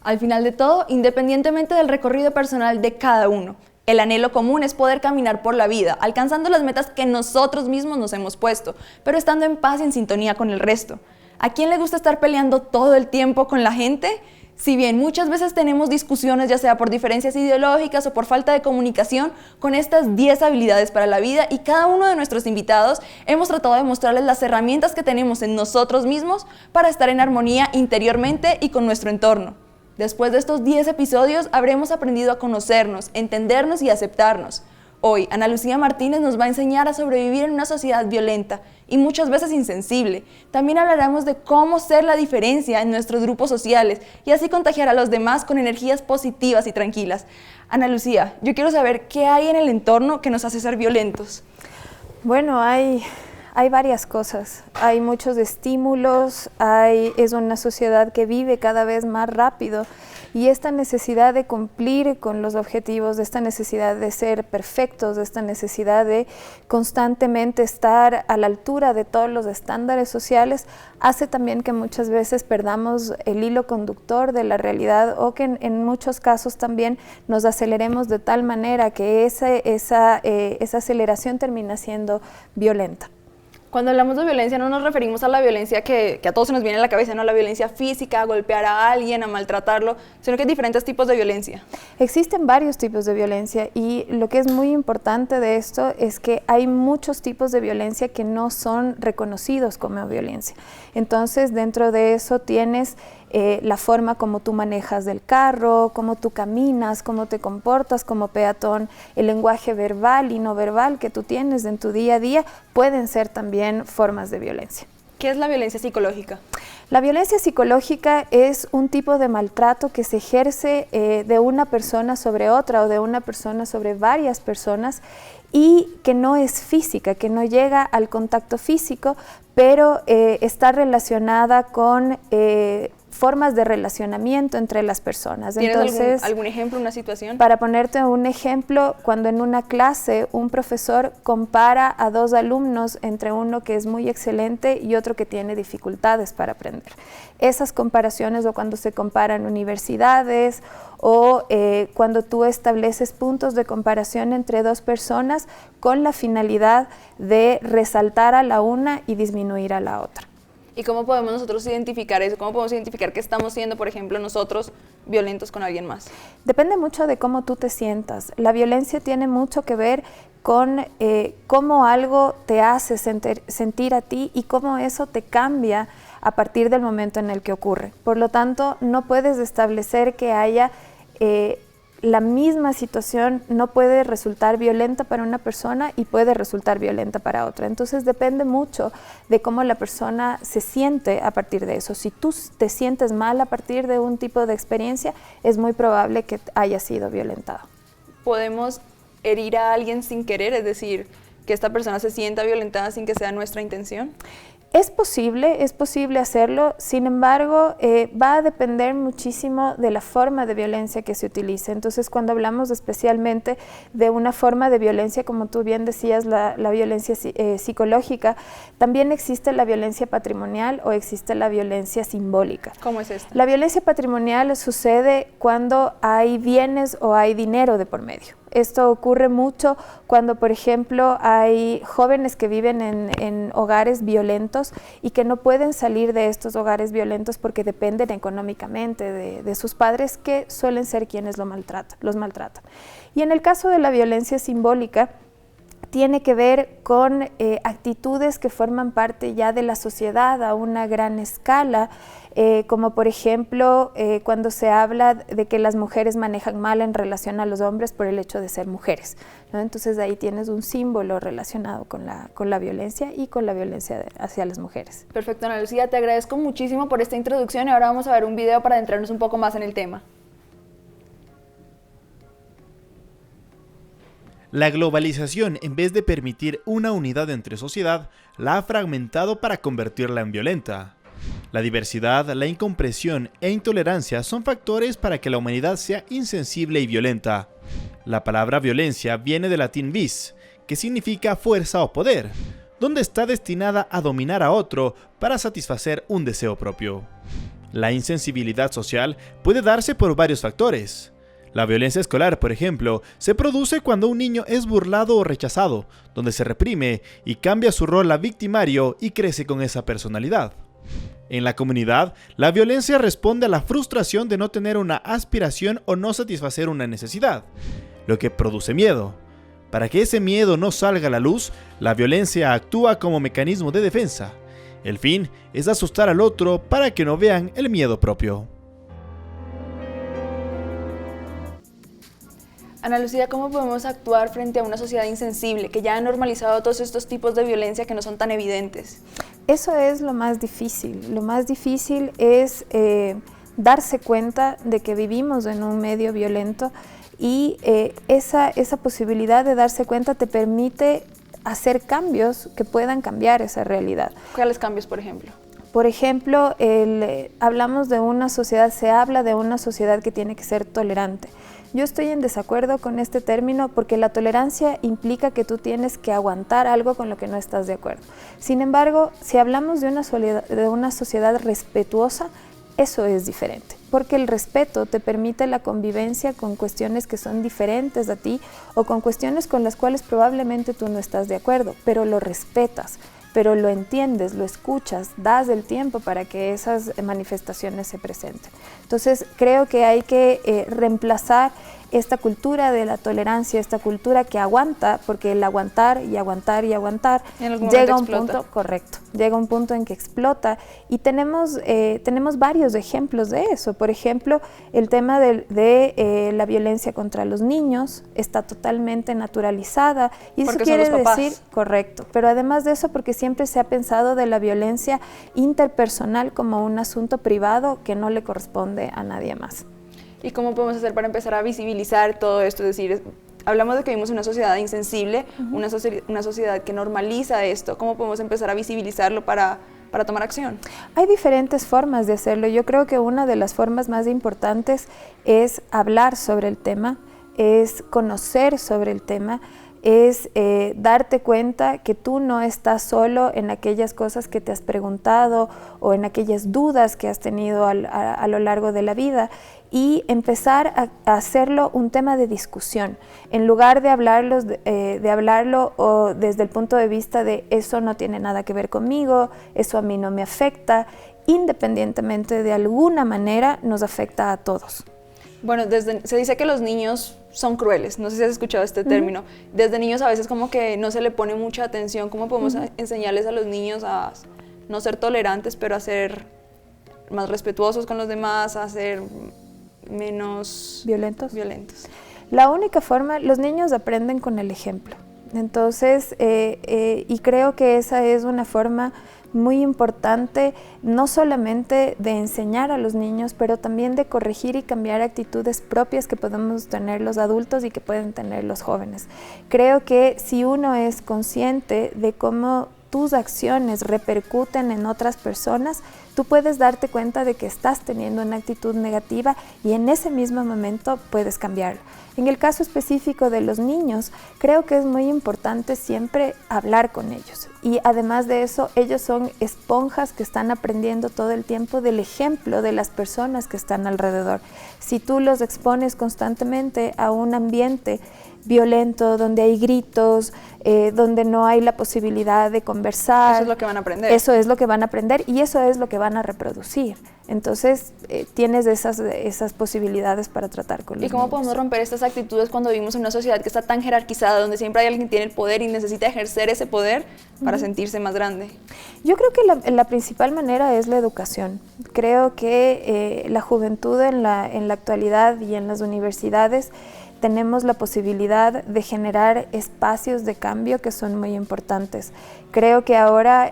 Al final de todo, independientemente del recorrido personal de cada uno, el anhelo común es poder caminar por la vida, alcanzando las metas que nosotros mismos nos hemos puesto, pero estando en paz y en sintonía con el resto. ¿A quién le gusta estar peleando todo el tiempo con la gente? Si bien muchas veces tenemos discusiones, ya sea por diferencias ideológicas o por falta de comunicación, con estas 10 habilidades para la vida y cada uno de nuestros invitados hemos tratado de mostrarles las herramientas que tenemos en nosotros mismos para estar en armonía interiormente y con nuestro entorno. Después de estos 10 episodios habremos aprendido a conocernos, entendernos y aceptarnos. Hoy, Ana Lucía Martínez nos va a enseñar a sobrevivir en una sociedad violenta y muchas veces insensible. También hablaremos de cómo ser la diferencia en nuestros grupos sociales y así contagiar a los demás con energías positivas y tranquilas. Ana Lucía, yo quiero saber qué hay en el entorno que nos hace ser violentos. Bueno, hay varias cosas. Hay muchos estímulos, es una sociedad que vive cada vez más rápido y esta necesidad de cumplir con los objetivos, de esta necesidad de ser perfectos, de esta necesidad de constantemente estar a la altura de todos los estándares sociales, hace también que muchas veces perdamos el hilo conductor de la realidad o que en muchos casos también nos aceleremos de tal manera que esa aceleración termina siendo violenta. Cuando hablamos de violencia no nos referimos a la violencia que a todos se nos viene a la cabeza, no la violencia física, a golpear a alguien, a maltratarlo, sino que hay diferentes tipos de violencia. Existen varios tipos de violencia y lo que es muy importante de esto es que hay muchos tipos de violencia que no son reconocidos como violencia. Entonces, dentro de eso tienes la forma como tú manejas del carro, cómo tú caminas, cómo te comportas como peatón, el lenguaje verbal y no verbal que tú tienes en tu día a día, pueden ser también formas de violencia. ¿Qué es la violencia psicológica? La violencia psicológica es un tipo de maltrato que se ejerce de una persona sobre otra o de una persona sobre varias personas y que no es física, que no llega al contacto físico, pero está relacionada con formas de relacionamiento entre las personas. ¿Tienes Entonces, algún ejemplo, una situación? Para ponerte un ejemplo, cuando en una clase un profesor compara a dos alumnos, entre uno que es muy excelente y otro que tiene dificultades para aprender. Esas comparaciones, o cuando se comparan universidades, o cuando tú estableces puntos de comparación entre dos personas con la finalidad de resaltar a la una y disminuir a la otra. ¿Y cómo podemos nosotros identificar eso? ¿Cómo podemos identificar que estamos siendo, por ejemplo, nosotros violentos con alguien más? Depende mucho de cómo tú te sientas. La violencia tiene mucho que ver con cómo algo te hace sentir a ti y cómo eso te cambia a partir del momento en el que ocurre. Por lo tanto, no puedes establecer que haya la misma situación, no puede resultar violenta para una persona y puede resultar violenta para otra. Entonces depende mucho de cómo la persona se siente a partir de eso. Si tú te sientes mal a partir de un tipo de experiencia, es muy probable que haya sido violentado. ¿Podemos herir a alguien sin querer? Es decir, que esta persona se sienta violentada sin que sea nuestra intención. Es posible hacerlo, sin embargo, va a depender muchísimo de la forma de violencia que se utilice. Entonces, cuando hablamos especialmente de una forma de violencia, como tú bien decías, la violencia psicológica, también existe la violencia patrimonial o existe la violencia simbólica. ¿Cómo es esta? La violencia patrimonial sucede cuando hay bienes o hay dinero de por medio. Esto ocurre mucho cuando, por ejemplo, hay jóvenes que viven en hogares violentos y que no pueden salir de estos hogares violentos porque dependen económicamente de sus padres, que suelen ser quienes los maltratan. Y en el caso de la violencia simbólica, tiene que ver con actitudes que forman parte ya de la sociedad a una gran escala, como por ejemplo cuando se habla de que las mujeres manejan mal en relación a los hombres por el hecho de ser mujeres, ¿no? Entonces ahí tienes un símbolo relacionado con la violencia y con la violencia hacia las mujeres. Perfecto, Ana Lucía, te agradezco muchísimo por esta introducción y ahora vamos a ver un video para adentrarnos un poco más en el tema. La globalización, en vez de permitir una unidad entre sociedad, la ha fragmentado para convertirla en violenta. La diversidad, la incomprensión e intolerancia son factores para que la humanidad sea insensible y violenta. La palabra violencia viene del latín vis, que significa fuerza o poder, donde está destinada a dominar a otro para satisfacer un deseo propio. La insensibilidad social puede darse por varios factores. La violencia escolar, por ejemplo, se produce cuando un niño es burlado o rechazado, donde se reprime y cambia su rol a victimario y crece con esa personalidad. En la comunidad, la violencia responde a la frustración de no tener una aspiración o no satisfacer una necesidad, lo que produce miedo. Para que ese miedo no salga a la luz, la violencia actúa como mecanismo de defensa. El fin es asustar al otro para que no vean el miedo propio. Ana Lucía, ¿cómo podemos actuar frente a una sociedad insensible que ya ha normalizado todos estos tipos de violencia que no son tan evidentes? Eso es lo más difícil. Lo más difícil es darse cuenta de que vivimos en un medio violento y esa posibilidad de darse cuenta te permite hacer cambios que puedan cambiar esa realidad. ¿Cuáles cambios, por ejemplo? Por ejemplo, hablamos de una sociedad, se habla de una sociedad que tiene que ser tolerante. Yo estoy en desacuerdo con este término porque la tolerancia implica que tú tienes que aguantar algo con lo que no estás de acuerdo. Sin embargo, si hablamos de una sociedad respetuosa, eso es diferente, porque el respeto te permite la convivencia con cuestiones que son diferentes a ti o con cuestiones con las cuales probablemente tú no estás de acuerdo, pero lo respetas, pero lo entiendes, lo escuchas, das el tiempo para que esas manifestaciones se presenten. Entonces, creo que hay que reemplazar esta cultura de la tolerancia, esta cultura que aguanta, porque el aguantar y aguantar y aguantar llega a un punto, correcto, llega a un punto en que explota y tenemos varios ejemplos de eso. Por ejemplo, el tema de la violencia contra los niños está totalmente naturalizada y eso quiere decir, correcto, pero además de eso porque siempre se ha pensado de la violencia interpersonal como un asunto privado que no le corresponde a nadie más. ¿Y cómo podemos hacer para empezar a visibilizar todo esto? Es decir, hablamos de que vivimos en una sociedad insensible, una sociedad que normaliza esto. ¿Cómo podemos empezar a visibilizarlo para tomar acción? Hay diferentes formas de hacerlo. Yo creo que una de las formas más importantes es hablar sobre el tema, es conocer sobre el tema, es darte cuenta que tú no estás solo en aquellas cosas que te has preguntado o en aquellas dudas que has tenido a lo largo de la vida y empezar a hacerlo un tema de discusión, en lugar de hablarlo o desde el punto de vista de eso no tiene nada que ver conmigo, eso a mí no me afecta, independientemente de alguna manera nos afecta a todos. Bueno, se dice que los niños son crueles, no sé si has escuchado este término. Desde niños a veces como que no se le pone mucha atención. ¿Cómo podemos enseñarles a los niños a no ser tolerantes, pero a ser más respetuosos con los demás, a ser menos violentos? La única forma, los niños aprenden con el ejemplo. Entonces, y creo que esa es una forma muy importante, no solamente de enseñar a los niños, pero también de corregir y cambiar actitudes propias que podemos tener los adultos y que pueden tener los jóvenes. Creo que si uno es consciente de cómo tus acciones repercuten en otras personas, tú puedes darte cuenta de que estás teniendo una actitud negativa y en ese mismo momento puedes cambiarlo. En el caso específico de los niños, creo que es muy importante siempre hablar con ellos. Y además de eso, ellos son esponjas que están aprendiendo todo el tiempo del ejemplo de las personas que están alrededor. Si tú los expones constantemente a un ambiente violento, donde hay gritos, donde no hay la posibilidad de conversar. Eso es lo que van a aprender. Eso es lo que van a aprender y eso es lo que van a reproducir. Entonces, tienes esas posibilidades para tratar con los niños. ¿Y cómo podemos romper estas actitudes cuando vivimos en una sociedad que está tan jerarquizada, donde siempre hay alguien que tiene el poder y necesita ejercer ese poder para sentirse más grande? Yo creo que la principal manera es la educación. Creo que la juventud en la actualidad y en las universidades tenemos la posibilidad de generar espacios de cambio que son muy importantes. Creo que ahora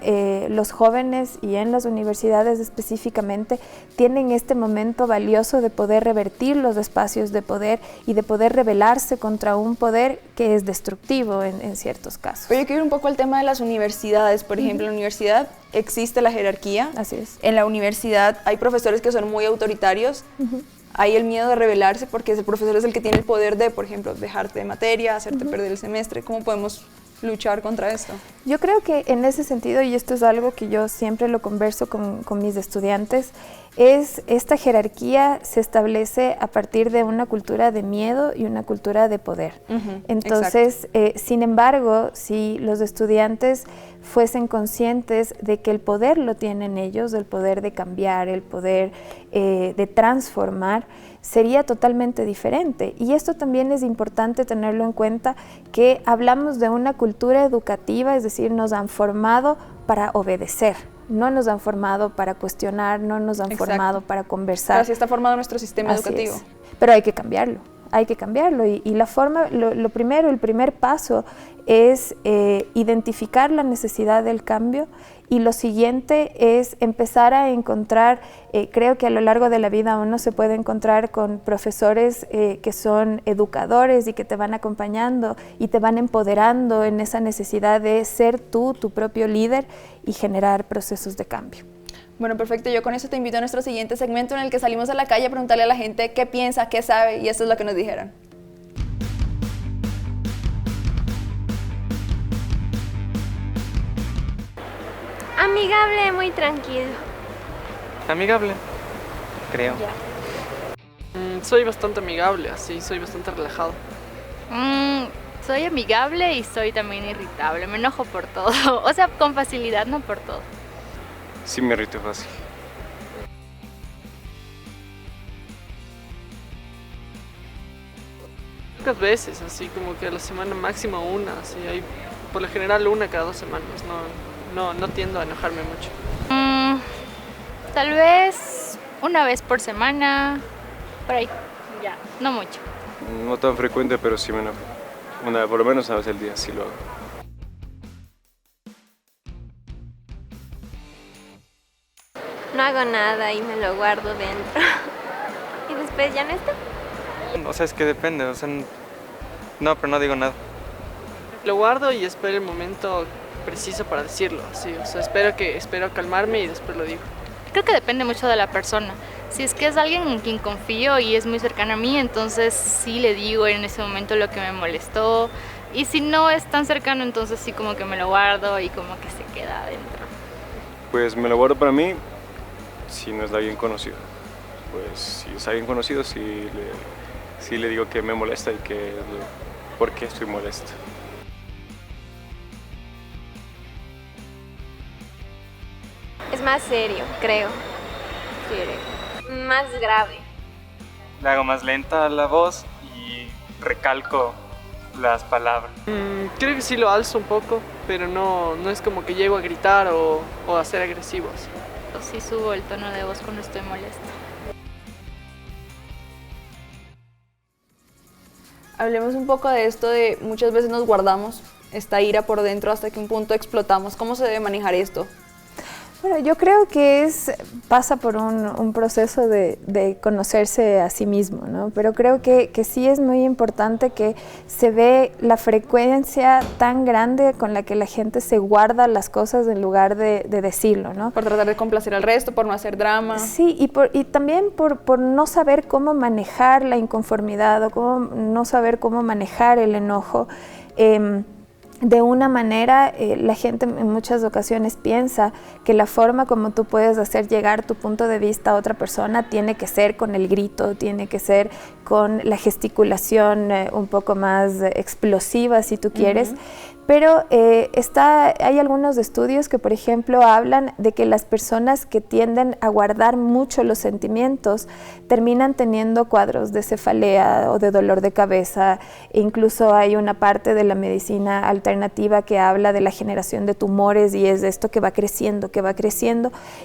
los jóvenes y en las universidades específicamente tienen este momento valioso de poder revertir los espacios de poder y de poder rebelarse contra un poder que es destructivo en ciertos casos. Pero yo quiero ir un poco al tema de las universidades. Por ejemplo, en la universidad existe la jerarquía. Así es. En la universidad hay profesores que son muy autoritarios. Hay el miedo de rebelarse porque el profesor es el que tiene el poder de, por ejemplo, dejarte de materia, hacerte perder el semestre. ¿Cómo podemos luchar contra esto? Yo creo que en ese sentido, y esto es algo que yo siempre lo converso con mis estudiantes, esta jerarquía se establece a partir de una cultura de miedo y una cultura de poder. Entonces, sin embargo, si los estudiantes fuesen conscientes de que el poder lo tienen ellos, el poder de cambiar, el poder de transformar, sería totalmente diferente. Y esto también es importante tenerlo en cuenta, que hablamos de una cultura educativa, es decir, nos han formado para obedecer. No nos han formado para cuestionar, no nos han formado para conversar. Pero así está formado nuestro sistema educativo. Pero hay que cambiarlo. Y la forma, el primer paso es identificar la necesidad del cambio, y lo siguiente es empezar a encontrar, creo que a lo largo de la vida uno se puede encontrar con profesores que son educadores y que te van acompañando y te van empoderando en esa necesidad de ser tú, tu propio líder, y generar procesos de cambio. Bueno, perfecto. Yo con eso te invito a nuestro siguiente segmento, en el que salimos a la calle a preguntarle a la gente qué piensa, qué sabe, y esto es lo que nos dijeron. Amigable, muy tranquilo. Amigable, creo. Soy bastante amigable, así, soy bastante relajado. Soy amigable y soy también irritable, me enojo por todo, o sea, con facilidad, no por todo. Sí me irrito fácil. Pocas veces, así como que a la semana máximo una, así, hay por lo general una cada 2 semanas, no tiendo a enojarme mucho. Tal vez una vez por semana, por ahí, ya, no mucho. No tan frecuente, pero sí me enojo. Por lo menos una vez al día, sí lo hago. No hago nada y me lo guardo dentro. Y después ya no está. O sea, es que depende, o sea, no, pero no digo nada. Lo guardo y espero el momento preciso para decirlo, así, o sea, espero calmarme y después lo digo. Creo que depende mucho de la persona. Si es que es alguien en quien confío y es muy cercano a mí, entonces sí le digo en ese momento lo que me molestó. Y si no es tan cercano, entonces sí como que me lo guardo y como que se queda adentro. Pues me lo guardo para mí, si no es alguien conocido. Pues si es alguien conocido, sí le digo que me molesta y por qué estoy molesto. Es más serio, creo. Sí, más grave. Le hago más lenta la voz y recalco las palabras. Creo que sí lo alzo un poco, pero no es como que llego a gritar o a ser agresivo. Sí subo el tono de voz cuando estoy molesta. Hablemos un poco de esto de muchas veces nos guardamos esta ira por dentro hasta que un punto explotamos. ¿Cómo se debe manejar esto? Bueno, yo creo que pasa por un proceso de conocerse a sí mismo, ¿no? Pero creo que sí es muy importante que se ve la frecuencia tan grande con la que la gente se guarda las cosas en lugar de decirlo, ¿no? Por tratar de complacer al resto, por no hacer drama. Sí, y también por no saber cómo manejar la inconformidad o no saber cómo manejar el enojo. De una manera, la gente en muchas ocasiones piensa que la forma como tú puedes hacer llegar tu punto de vista a otra persona tiene que ser con el grito, tiene que ser con la gesticulación un poco más explosiva, si tú quieres. Pero hay algunos estudios que, por ejemplo, hablan de que las personas que tienden a guardar mucho los sentimientos terminan teniendo cuadros de cefalea o de dolor de cabeza. E incluso hay una parte de la medicina alternativa que habla de la generación de tumores, y es esto que va creciendo,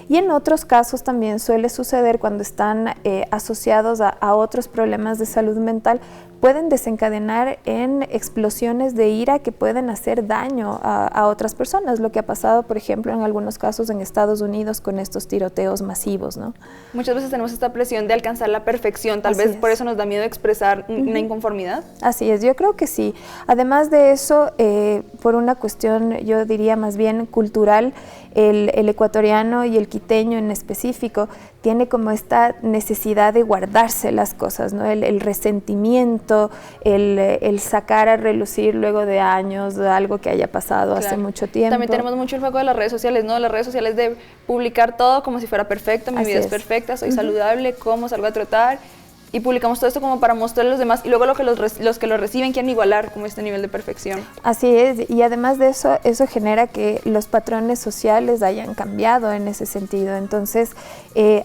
Y en otros casos también suele suceder cuando están asociados a otros problemas de salud mental, pueden desencadenar en explosiones de ira que pueden hacer daño a otras personas, lo que ha pasado, por ejemplo, en algunos casos en Estados Unidos con estos tiroteos masivos, ¿no? Muchas veces tenemos esta presión de alcanzar la perfección, tal vez por eso nos da miedo expresar una inconformidad. Así es, yo creo que sí. Además de eso, por una cuestión, yo diría más bien cultural, el ecuatoriano y el quiteño en específico tiene como esta necesidad de guardarse las cosas, ¿no? El resentimiento, el sacar a relucir luego de años de algo que haya pasado hace mucho tiempo. También tenemos mucho el foco de las redes sociales, ¿no? Las redes sociales de publicar todo como si fuera perfecto, mi vida es perfecta, soy saludable, como, salgo a trotar. Y publicamos todo esto como para mostrar a los demás y luego lo que los que lo reciben quieren igualar como este nivel de perfección. Así es, y además de eso, eso genera que los patrones sociales hayan cambiado en ese sentido. Entonces,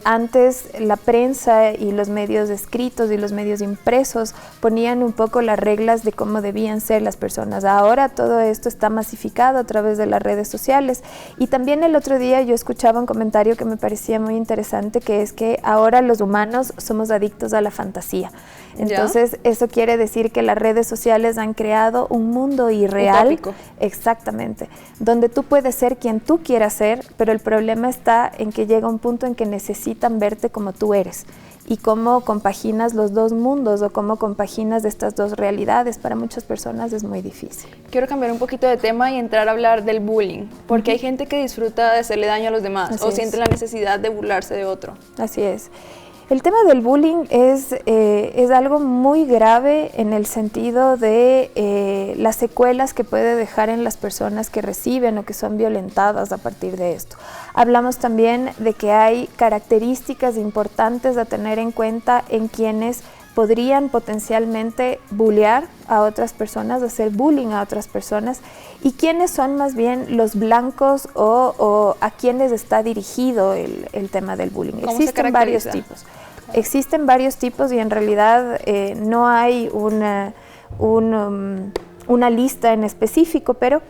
antes la prensa y los medios escritos y los medios impresos ponían un poco las reglas de cómo debían ser las personas. Ahora todo esto está masificado a través de las redes sociales. Y también el otro día yo escuchaba un comentario que me parecía muy interesante, que es que ahora los humanos somos adictos a la fantasía. Entonces, eso quiere decir que las redes sociales han creado un mundo irreal. Utópico. Exactamente. Donde tú puedes ser quien tú quieras ser, pero el problema está en que llega un punto en que necesitan verte como tú eres. Y cómo compaginas los dos mundos o cómo compaginas estas dos realidades. Para muchas personas es muy difícil. Quiero cambiar un poquito de tema y entrar a hablar del bullying, porque hay gente que disfruta de hacerle daño a los demás o siente la necesidad de burlarse de otro. Así es. El tema del bullying es algo muy grave en el sentido de las secuelas que puede dejar en las personas que reciben o que son violentadas a partir de esto. Hablamos también de que hay características importantes a tener en cuenta en quienes podrían potencialmente bullear a otras personas, hacer bullying a otras personas, y quiénes son más bien los blancos o a quienes está dirigido el tema del bullying. Existen varios tipos. Existen varios tipos y en realidad no hay una lista en específico, pero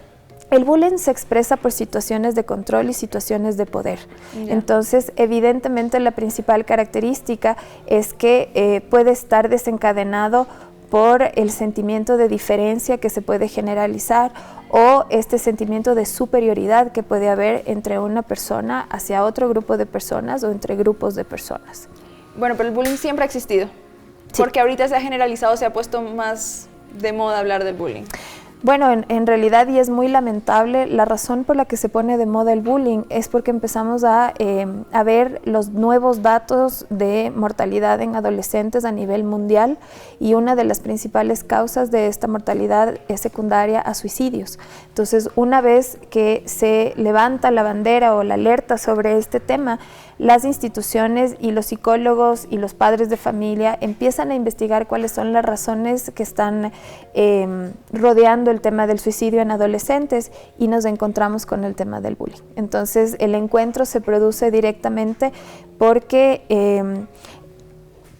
el bullying se expresa por situaciones de control y situaciones de poder. Entonces, evidentemente la principal característica es que puede estar desencadenado por el sentimiento de diferencia que se puede generalizar o este sentimiento de superioridad que puede haber entre una persona hacia otro grupo de personas o entre grupos de personas. Bueno, pero el bullying siempre ha existido, porque ahorita se ha generalizado, se ha puesto más de moda hablar del bullying. Bueno, en realidad, y es muy lamentable, la razón por la que se pone de moda el bullying es porque empezamos a ver los nuevos datos de mortalidad en adolescentes a nivel mundial, y una de las principales causas de esta mortalidad es secundaria a suicidios. Entonces, una vez que se levanta la bandera o la alerta sobre este tema, las instituciones y los psicólogos y los padres de familia empiezan a investigar cuáles son las razones que están rodeando el tema del suicidio en adolescentes, y nos encontramos con el tema del bullying. Entonces, el encuentro se produce directamente porque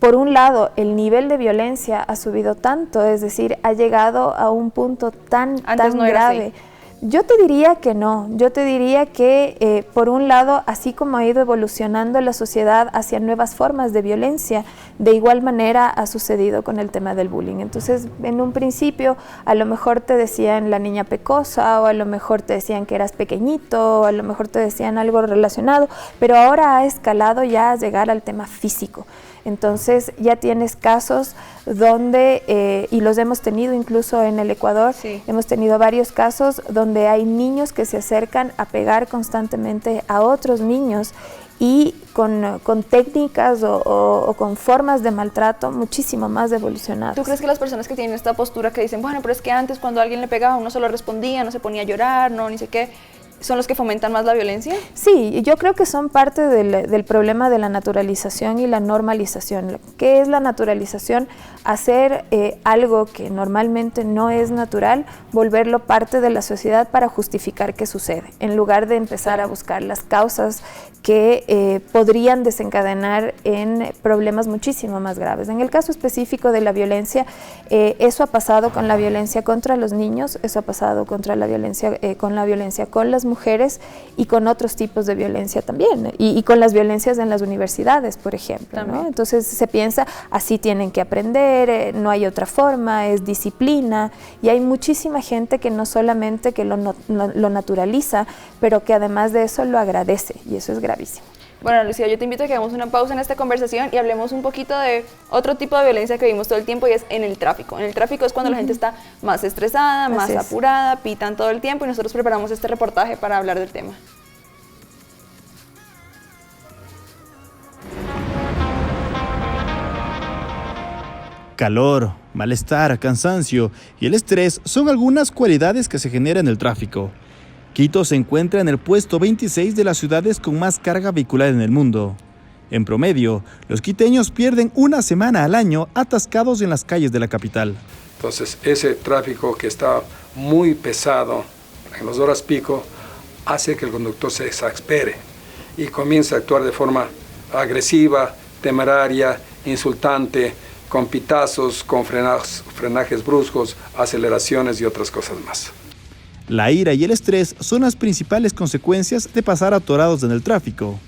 por un lado, el nivel de violencia ha subido tanto, es decir, ha llegado a un punto tan grave. Yo te diría que no, yo te diría que por un lado, así como ha ido evolucionando la sociedad hacia nuevas formas de violencia, de igual manera ha sucedido con el tema del bullying. Entonces, en un principio, a lo mejor te decían la niña pecosa, o a lo mejor te decían que eras pequeñito, o a lo mejor te decían algo relacionado, pero ahora ha escalado ya a llegar al tema físico. Entonces ya tienes casos donde, y los hemos tenido incluso en el Ecuador, hemos tenido varios casos donde hay niños que se acercan a pegar constantemente a otros niños y con técnicas o con formas de maltrato muchísimo más evolucionadas. ¿Tú crees que las personas que tienen esta postura que dicen, bueno, pero es que antes cuando alguien le pegaba uno solo respondía, no se ponía a llorar, no, ni sé qué, son los que fomentan más la violencia? Sí, yo creo que son parte del problema de la naturalización y la normalización. ¿Qué es la naturalización? Hacer algo que normalmente no es natural, volverlo parte de la sociedad para justificar que sucede, en lugar de empezar a buscar las causas que podrían desencadenar en problemas muchísimo más graves. En el caso específico de la violencia, eso ha pasado con la violencia contra los niños, eso ha pasado contra la violencia, con la violencia con las mujeres y con otros tipos de violencia también, y con las violencias en las universidades, por ejemplo, ¿no? Entonces se piensa, así tienen que aprender, no hay otra forma, es disciplina, y hay muchísima gente que no solamente que lo naturaliza, pero que además de eso lo agradece, y eso es gravísimo. Bueno, Lucía, yo te invito a que hagamos una pausa en esta conversación y hablemos un poquito de otro tipo de violencia que vimos todo el tiempo, y es en el tráfico. En el tráfico es cuando la gente está más estresada, más apurada, pitan todo el tiempo, y nosotros preparamos este reportaje para hablar del tema. Calor, malestar, cansancio y el estrés son algunas cualidades que se generan en el tráfico. Quito se encuentra en el puesto 26 de las ciudades con más carga vehicular en el mundo. En promedio, los quiteños pierden una semana al año atascados en las calles de la capital. Entonces, ese tráfico que está muy pesado en las horas pico hace que el conductor se exaspere y comience a actuar de forma agresiva, temeraria, insultante, con pitazos, con frenajes bruscos, aceleraciones y otras cosas más. La ira y el estrés son las principales consecuencias de pasar atorados en el tráfico.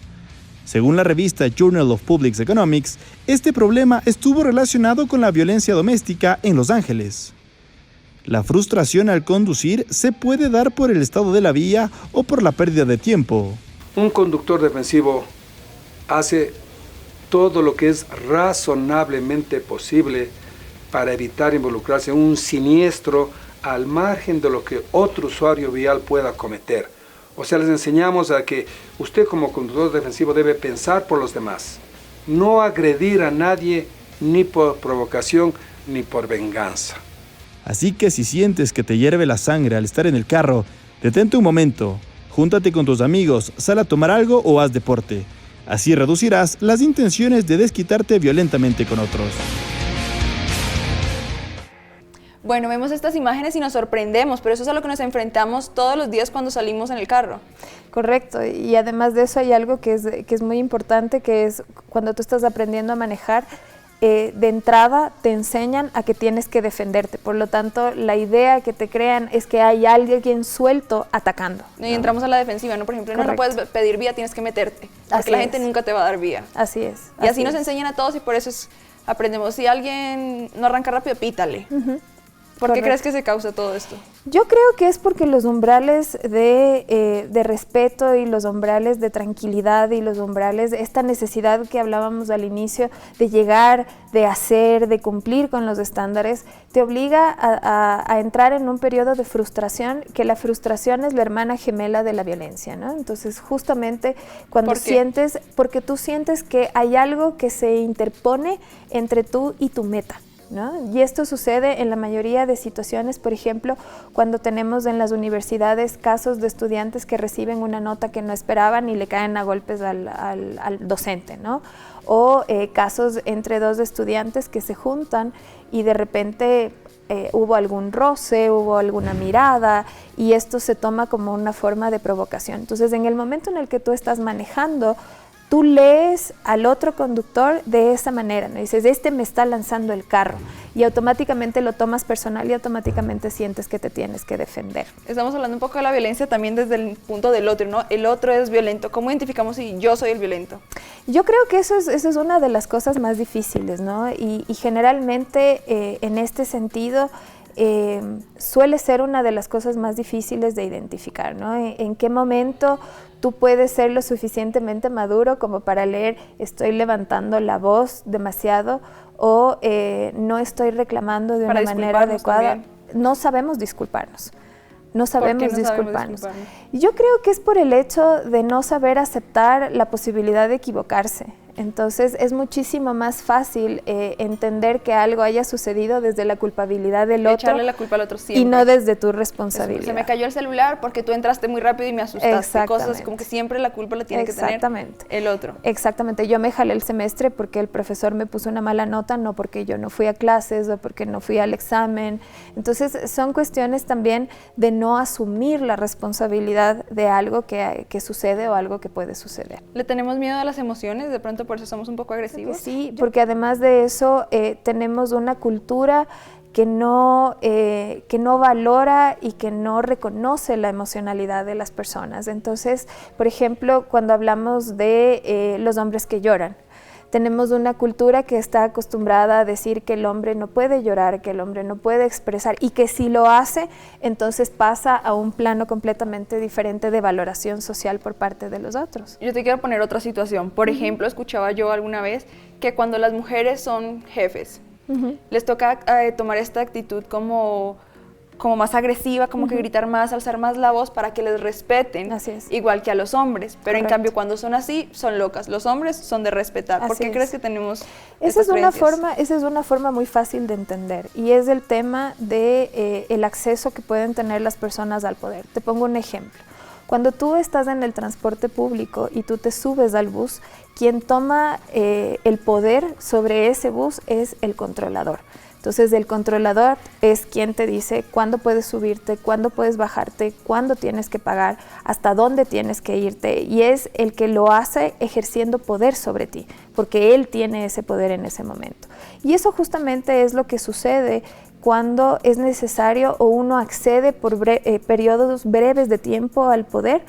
Según la revista Journal of Public Economics, este problema estuvo relacionado con la violencia doméstica en Los Ángeles. La frustración al conducir se puede dar por el estado de la vía o por la pérdida de tiempo. Un conductor defensivo hace todo lo que es razonablemente posible para evitar involucrarse en un siniestro al margen de lo que otro usuario vial pueda cometer. O sea, les enseñamos a que usted como conductor defensivo debe pensar por los demás, no agredir a nadie ni por provocación ni por venganza. Así que si sientes que te hierve la sangre al estar en el carro, detente un momento, júntate con tus amigos, sal a tomar algo o haz deporte. Así reducirás las intenciones de desquitarte violentamente con otros. Bueno, vemos estas imágenes y nos sorprendemos, pero eso es a lo que nos enfrentamos todos los días cuando salimos en el carro. Correcto, y además de eso hay algo que es muy importante, que es cuando tú estás aprendiendo a manejar, de entrada te enseñan a que tienes que defenderte. Por lo tanto, la idea que te crean es que hay alguien suelto atacando. Y entramos a la defensiva, ¿no? Por ejemplo, no puedes pedir vía, tienes que meterte, porque así la gente nunca te va a dar vía. Así es. Y así nos enseñan a todos y por eso aprendemos. Si alguien no arranca rápido, pítale. ¿Por qué crees que se causa todo esto? Yo creo que es porque los umbrales de respeto y los umbrales de tranquilidad y los umbrales de esta necesidad que hablábamos al inicio de llegar, de hacer, de cumplir con los estándares, te obliga a entrar en un periodo de frustración, que la frustración es la hermana gemela de la violencia, ¿no? Entonces, justamente cuando porque tú sientes que hay algo que se interpone entre tú y tu meta, ¿no? Y esto sucede en la mayoría de situaciones, por ejemplo, cuando tenemos en las universidades casos de estudiantes que reciben una nota que no esperaban y le caen a golpes al docente, ¿no? O casos entre dos estudiantes que se juntan y de repente hubo algún roce, hubo alguna mirada y esto se toma como una forma de provocación. Entonces, en el momento en el que tú estás manejando, tú lees al otro conductor de esa manera, ¿no? Dices, este me está lanzando el carro, y automáticamente lo tomas personal y automáticamente sientes que te tienes que defender. Estamos hablando un poco de la violencia también desde el punto del otro, ¿no? El otro es violento. ¿Cómo identificamos si yo soy el violento? Yo creo que eso es una de las cosas más difíciles, ¿no? Y generalmente en este sentido suele ser una de las cosas más difíciles de identificar, ¿no? ¿En qué momento tú puedes ser lo suficientemente maduro como para leer estoy levantando la voz demasiado o no estoy reclamando de una manera adecuada? También. No sabemos disculparnos. No sabemos disculparnos. Yo creo que es por el hecho de no saber aceptar la posibilidad de equivocarse. Entonces es muchísimo más fácil entender que algo haya sucedido desde la culpabilidad del otro. Echarle la culpa al otro siempre. Y no desde tu responsabilidad. Se me cayó el celular porque tú entraste muy rápido y me asustaste. Cosas como que siempre la culpa la tiene que tener el otro. Exactamente. Yo me jalé el semestre porque el profesor me puso una mala nota, no porque yo no fui a clases o porque no fui al examen. Entonces son cuestiones también de no asumir la responsabilidad de algo que sucede o algo que puede suceder. ¿Le tenemos miedo a las emociones? De pronto por eso somos un poco agresivos. Sí, porque además de eso tenemos una cultura que no valora y que no reconoce la emocionalidad de las personas. Entonces, por ejemplo, cuando hablamos de los hombres que lloran, tenemos una cultura que está acostumbrada a decir que el hombre no puede llorar, que el hombre no puede expresar y que si lo hace, entonces pasa a un plano completamente diferente de valoración social por parte de los otros. Yo te quiero poner otra situación. Por ejemplo, escuchaba yo alguna vez que cuando las mujeres son jefes, les toca tomar esta actitud como como más agresiva, como que gritar más, alzar más la voz para que les respeten, Así es. igual que a los hombres. Pero Correcto. en cambio, cuando son así, son locas. Los hombres son de respetar. ¿Por Así qué es. crees que tenemos Esa estas creencias? es una forma muy fácil de entender y es el tema de el acceso que pueden tener las personas al poder. Te pongo un ejemplo. Cuando tú estás en el transporte público y tú te subes al bus, quien toma el poder sobre ese bus es el controlador. Entonces el controlador es quien te dice cuándo puedes subirte, cuándo puedes bajarte, cuándo tienes que pagar, hasta dónde tienes que irte, y es el que lo hace ejerciendo poder sobre ti, porque él tiene ese poder en ese momento. Y eso justamente es lo que sucede cuando es necesario o uno accede por periodos breves de tiempo al poder,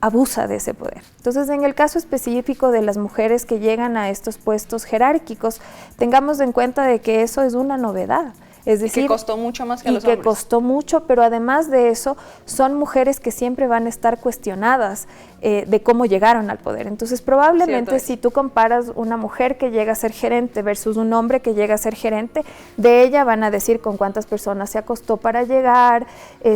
abusa de ese poder. Entonces, en el caso específico de las mujeres que llegan a estos puestos jerárquicos, tengamos en cuenta de que eso es una novedad. Es decir, que costó mucho más que a los y que hombres. costó mucho, pero además de eso, son mujeres que siempre van a estar cuestionadas de cómo llegaron al poder. Entonces, probablemente si tú comparas una mujer que llega a ser gerente versus un hombre que llega a ser gerente, de ella van a decir con cuántas personas se acostó para llegar, le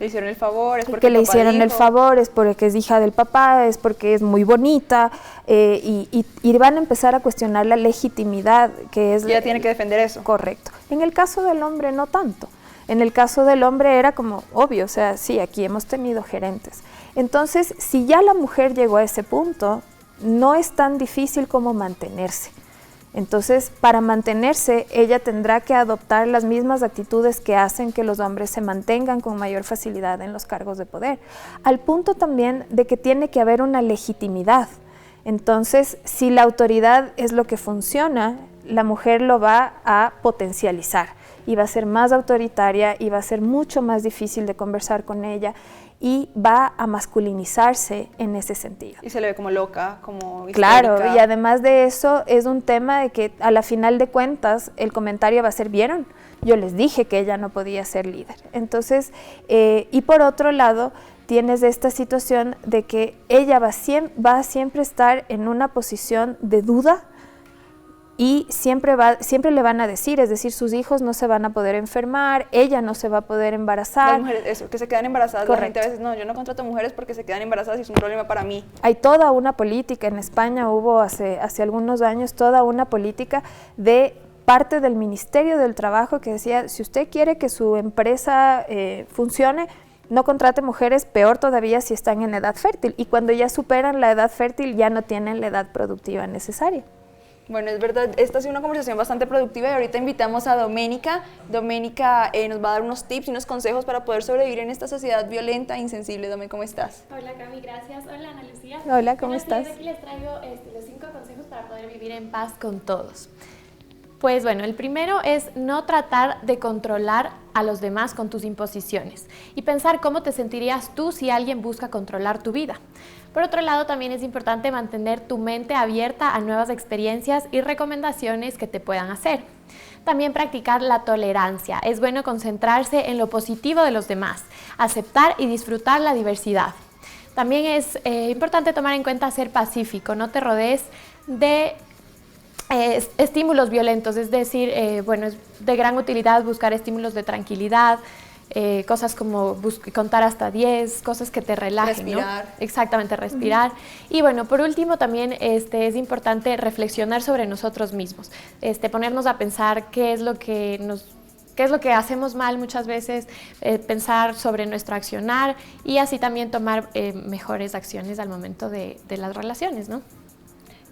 hicieron el favor, es porque que le el papá hicieron el dijo. favor, es porque es hija del papá, es porque es muy bonita, y van a empezar a cuestionar la legitimidad que es... Y ella tiene que defender eso. Correcto. En el caso del hombre no tanto. En el caso del hombre era como obvio, o sea, sí, aquí hemos tenido gerentes. Entonces, si ya la mujer llegó a ese punto, no es tan difícil como mantenerse. Entonces, para mantenerse, ella tendrá que adoptar las mismas actitudes que hacen que los hombres se mantengan con mayor facilidad en los cargos de poder. Al punto también de que tiene que haber una legitimidad. Entonces, si la autoridad es lo que funciona, la mujer lo va a potencializar y va a ser más autoritaria y va a ser mucho más difícil de conversar con ella y va a masculinizarse en ese sentido. Y se le ve como loca, como histérica. Claro, y además de eso es un tema de que a la final de cuentas el comentario va a ser, ¿vieron? Yo les dije que ella no podía ser líder. Entonces, y por otro lado, tienes esta situación de que ella va a siempre estar en una posición de duda y siempre le van a decir, es decir, sus hijos no se van a poder enfermar, ella no se va a poder embarazar. Las mujeres, eso, que se quedan embarazadas. Correcto. La gente a veces, no, yo no contrato mujeres porque se quedan embarazadas y es un problema para mí. Hay toda una política, en España hubo hace algunos años toda una política de parte del Ministerio del Trabajo que decía, si usted quiere que su empresa funcione, no contrate mujeres, peor todavía si están en edad fértil. Y cuando ya superan la edad fértil, ya no tienen la edad productiva necesaria. Bueno, es verdad, esta ha sido una conversación bastante productiva y ahorita invitamos a Doménica. Doménica nos va a dar unos tips y unos consejos para poder sobrevivir en esta sociedad violenta e insensible. Domé, ¿cómo estás? Hola Cami, gracias. Hola Ana Lucía. Hola, ¿cómo estás? Aquí les traigo los 5 consejos para poder vivir en paz con todos. Pues bueno, el primero es no tratar de controlar a los demás con tus imposiciones y pensar cómo te sentirías tú si alguien busca controlar tu vida. Por otro lado, también es importante mantener tu mente abierta a nuevas experiencias y recomendaciones que te puedan hacer. También practicar la tolerancia. Es bueno concentrarse en lo positivo de los demás, aceptar y disfrutar la diversidad. También es importante tomar en cuenta ser pacífico, no te rodees de estímulos violentos, es decir, bueno, es de gran utilidad buscar estímulos de tranquilidad, cosas como contar hasta 10, cosas que te relajen, respirar. ¿no? Exactamente, respirar. Y bueno, por último también es importante reflexionar sobre nosotros mismos, ponernos a pensar qué es lo que hacemos mal muchas veces, pensar sobre nuestro accionar y así también tomar mejores acciones al momento de las relaciones, ¿no?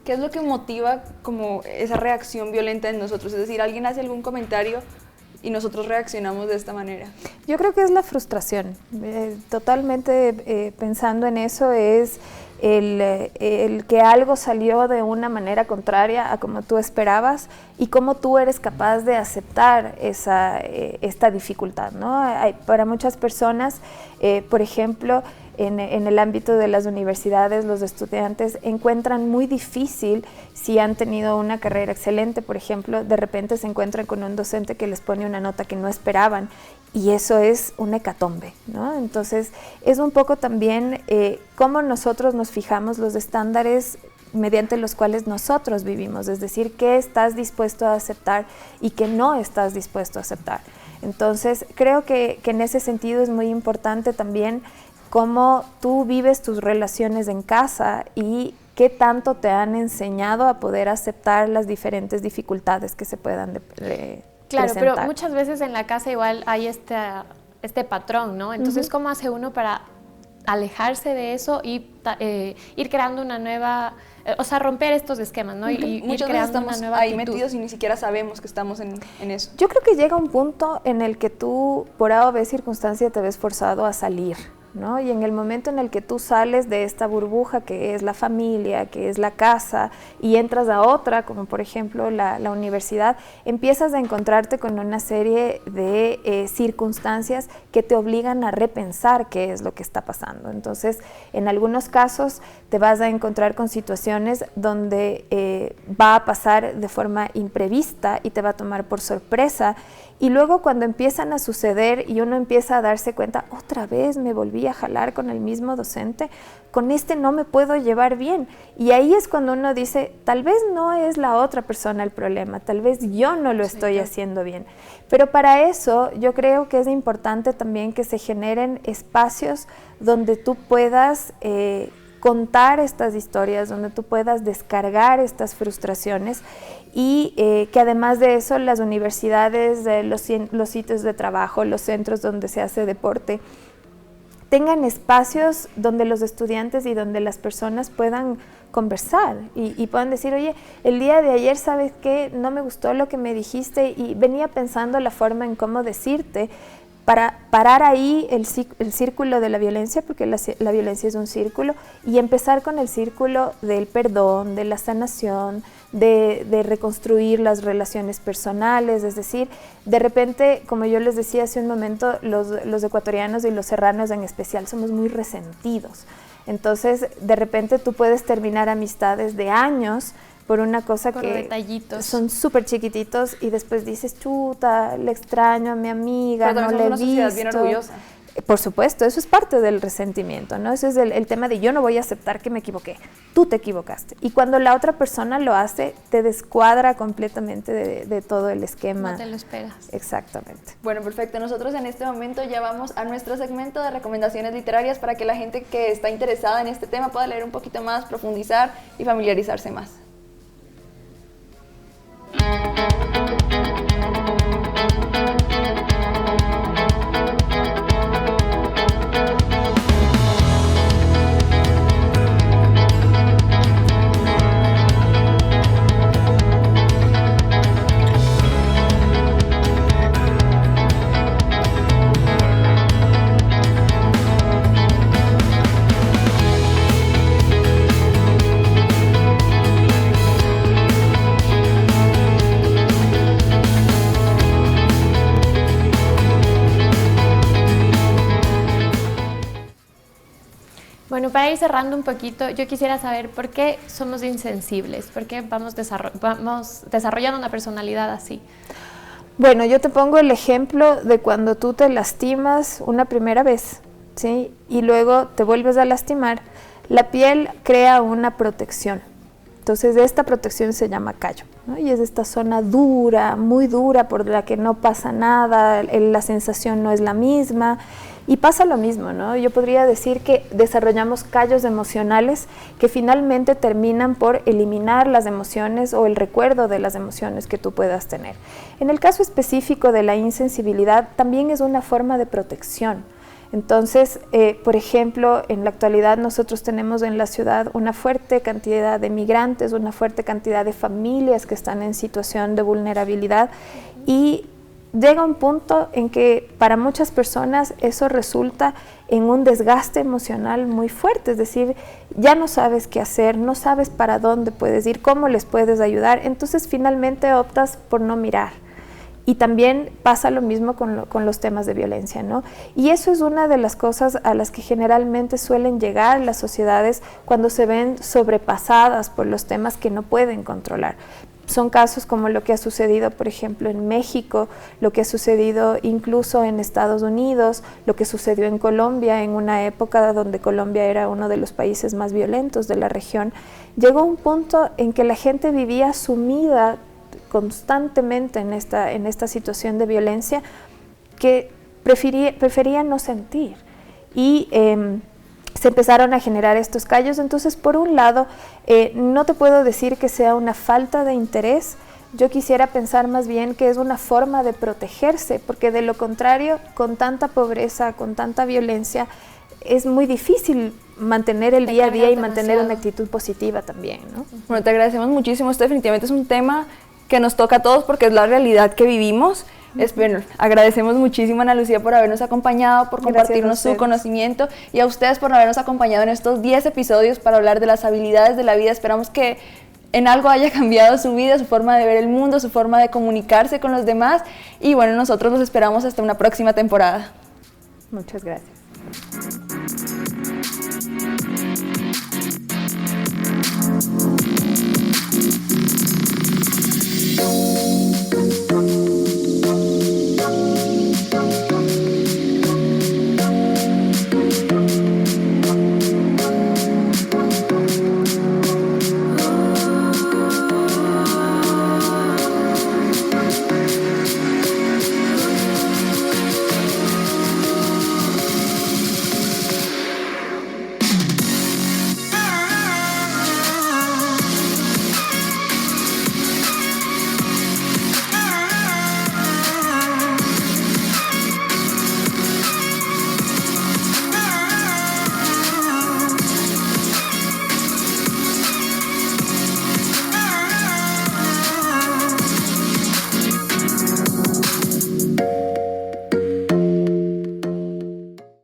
¿Qué es lo que motiva como esa reacción violenta en nosotros? Es decir, alguien hace algún comentario y nosotros reaccionamos de esta manera. Yo creo que es la frustración. Totalmente pensando en eso es el que algo salió de una manera contraria a como tú esperabas y cómo tú eres capaz de aceptar esta dificultad, ¿no? Para muchas personas, por ejemplo, en el ámbito de las universidades, los estudiantes encuentran muy difícil, si han tenido una carrera excelente, por ejemplo, de repente se encuentran con un docente que les pone una nota que no esperaban y eso es un hecatombe, ¿no? Entonces, es un poco también cómo nosotros nos fijamos los estándares mediante los cuales nosotros vivimos, es decir, qué estás dispuesto a aceptar y qué no estás dispuesto a aceptar. Entonces, creo que en ese sentido es muy importante también cómo tú vives tus relaciones en casa y qué tanto te han enseñado a poder aceptar las diferentes dificultades que se puedan Claro, presentar. pero muchas veces en la casa igual hay este patrón, ¿no? Entonces, ¿cómo hace uno para alejarse de eso y ir creando una nueva, o sea, romper estos esquemas, ¿no? Y muchas ir veces creando una estamos nueva ahí actitud. metidos y ni siquiera sabemos que estamos en eso. Yo creo que llega un punto en el que tú, por A o B circunstancia, te ves forzado a salir, ¿no? Y en el momento en el que tú sales de esta burbuja que es la familia, que es la casa, y entras a otra, como por ejemplo la universidad, empiezas a encontrarte con una serie de circunstancias que te obligan a repensar qué es lo que está pasando. Entonces, en algunos casos te vas a encontrar con situaciones donde va a pasar de forma imprevista y te va a tomar por sorpresa. Y luego cuando empiezan a suceder y uno empieza a darse cuenta, otra vez me volví a jalar con el mismo docente, con este no me puedo llevar bien. Y ahí es cuando uno dice, tal vez no es la otra persona el problema, tal vez yo no lo estoy haciendo bien. Pero para eso yo creo que es importante también que se generen espacios donde tú puedas contar estas historias, donde tú puedas descargar estas frustraciones y que además de eso las universidades, los sitios de trabajo, los centros donde se hace deporte, tengan espacios donde los estudiantes y donde las personas puedan conversar y puedan decir, oye, el día de ayer, ¿sabes qué? No me gustó lo que me dijiste y venía pensando la forma en cómo decirte, para parar ahí el círculo de la violencia, porque la violencia es un círculo, y empezar con el círculo del perdón, de la sanación, de reconstruir las relaciones personales. Es decir, de repente, como yo les decía hace un momento, los ecuatorianos y los serranos en especial somos muy resentidos. Entonces, de repente tú puedes terminar amistades de años por una cosa por que detallitos. Son súper chiquititos y después dices, chuta, le extraño a mi amiga, Pero no también le he somos una sociedad visto. bien orgullosa. Por supuesto, eso es parte del resentimiento, ¿no? Ese es el tema de yo no voy a aceptar que me equivoqué, tú te equivocaste. Y cuando la otra persona lo hace, te descuadra completamente de todo el esquema. No te lo esperas. Exactamente. Bueno, perfecto. Nosotros en este momento ya vamos a nuestro segmento de recomendaciones literarias para que la gente que está interesada en este tema pueda leer un poquito más, profundizar y familiarizarse más. Bueno, para ir cerrando un poquito, yo quisiera saber por qué somos insensibles, por qué vamos desarrollando una personalidad así. Bueno, yo te pongo el ejemplo de cuando tú te lastimas una primera vez, ¿sí? Y luego te vuelves a lastimar, la piel crea una protección. Entonces, esta protección se llama callo, ¿no? Y es esta zona dura, muy dura, por la que no pasa nada, la sensación no es la misma. Y pasa lo mismo, ¿no? Yo podría decir que desarrollamos callos emocionales que finalmente terminan por eliminar las emociones o el recuerdo de las emociones que tú puedas tener. En el caso específico de la insensibilidad, también es una forma de protección. Entonces, por ejemplo, en la actualidad nosotros tenemos en la ciudad una fuerte cantidad de migrantes, una fuerte cantidad de familias que están en situación de vulnerabilidad y llega un punto en que para muchas personas eso resulta en un desgaste emocional muy fuerte, es decir, ya no sabes qué hacer, no sabes para dónde puedes ir, cómo les puedes ayudar, entonces finalmente optas por no mirar. Y también pasa lo mismo con los temas de violencia, ¿no? Y eso es una de las cosas a las que generalmente suelen llegar las sociedades cuando se ven sobrepasadas por los temas que no pueden controlar. Son casos como lo que ha sucedido, por ejemplo, en México, lo que ha sucedido incluso en Estados Unidos, lo que sucedió en Colombia en una época donde Colombia era uno de los países más violentos de la región. Llegó un punto en que la gente vivía sumida constantemente en esta situación de violencia que preferían no sentir. Y se empezaron a generar estos callos. Entonces, por un lado, no te puedo decir que sea una falta de interés. Yo quisiera pensar más bien que es una forma de protegerse, porque de lo contrario, con tanta pobreza, con tanta violencia, es muy difícil mantener el día a día y mantener una actitud positiva también, ¿no? Bueno, te agradecemos muchísimo. Esto definitivamente es un tema que nos toca a todos porque es la realidad que vivimos. Bueno, agradecemos muchísimo a Ana Lucía por habernos acompañado, por compartirnos su conocimiento, y a ustedes por habernos acompañado en estos 10 episodios para hablar de las habilidades de la vida. Esperamos que en algo haya cambiado su vida, su forma de ver el mundo, su forma de comunicarse con los demás, y bueno, nosotros los esperamos hasta una próxima temporada. Muchas gracias. Thank you.